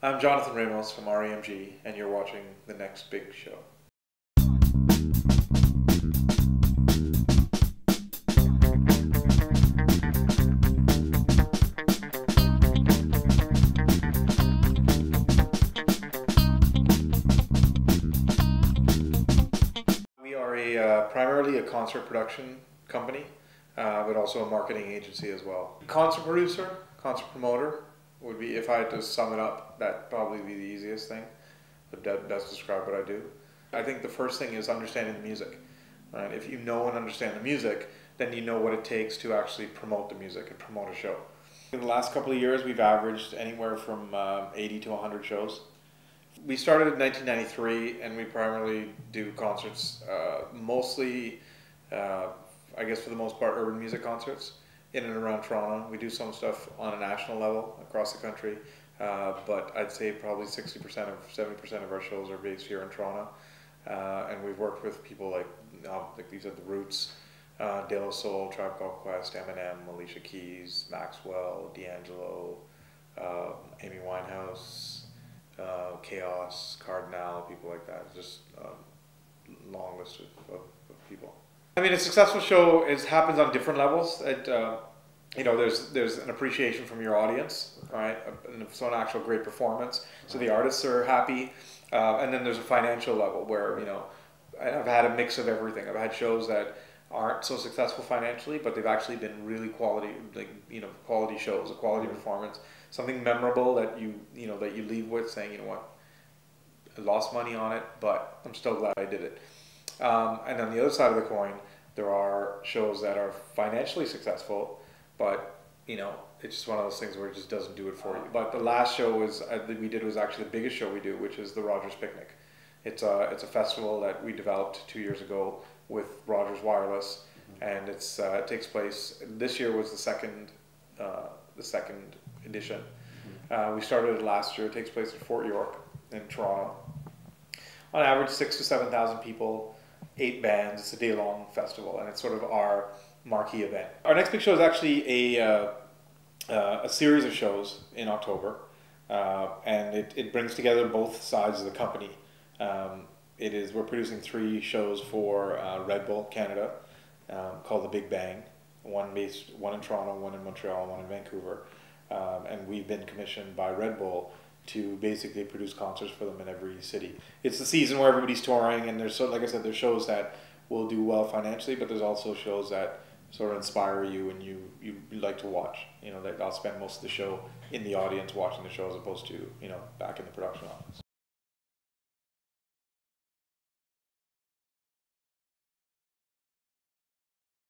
I'm Jonathan Ramos from R.E.M.G, and you're watching The Next Big Show. We are primarily a concert production company, but also a marketing agency as well. Concert producer, concert promoter would be, if I had to sum it up, that'd probably be the easiest thing. That does describe what I do. I think the first thing is understanding the music. Right? If you know and understand the music, then you know what it takes to actually promote the music and promote a show. In the last couple of years, we've averaged anywhere from 80 to 100 shows. We started in 1993, and we primarily do concerts, mostly, I guess for the most part, urban music concerts in and around Toronto. We do some stuff on a national level across the country, but I'd say probably 60% of 70% of our shows are based here in Toronto. And we've worked with people like these are the Roots, De La Soul, Tribe Called Quest, Eminem, Alicia Keys, Maxwell, D'Angelo, Amy Winehouse, Chaos, Cardinal, people like that. Just a long list of people. I mean, a successful show happens on different levels. There's an appreciation from your audience, right? So an actual great performance. So the artists are happy, and then there's a financial level where I've had a mix of everything. I've had shows that aren't so successful financially, but they've actually been really quality, quality shows, a quality performance, something memorable that you leave with saying, you know what, I lost money on it, but I'm still glad I did it. And on the other side of the coin, there are shows that are financially successful, but it's just one of those things where it just doesn't do it for you. But the last show we did was actually the biggest show we do, which is the Rogers Picnic. It's a festival that we developed 2 years ago with Rogers Wireless, and it takes place. This year was the second edition. We started it last year. It takes place at Fort York in Toronto. On average, 6,000 to 7,000 people, 8 bands. It's a day-long festival, and it's sort of our marquee event. Our next big show is actually a series of shows in October, and it brings together both sides of the company. We're producing 3 shows for Red Bull Canada called The Big Bang, one in Toronto, one in Montreal, one in Vancouver, and we've been commissioned by Red Bull to basically produce concerts for them in every city. It's the season where everybody's touring, and like I said, there's shows that will do well financially, but there's also shows that sort of inspire you and you like to watch. That I'll spend most of the show in the audience watching the show as opposed to back in the production office.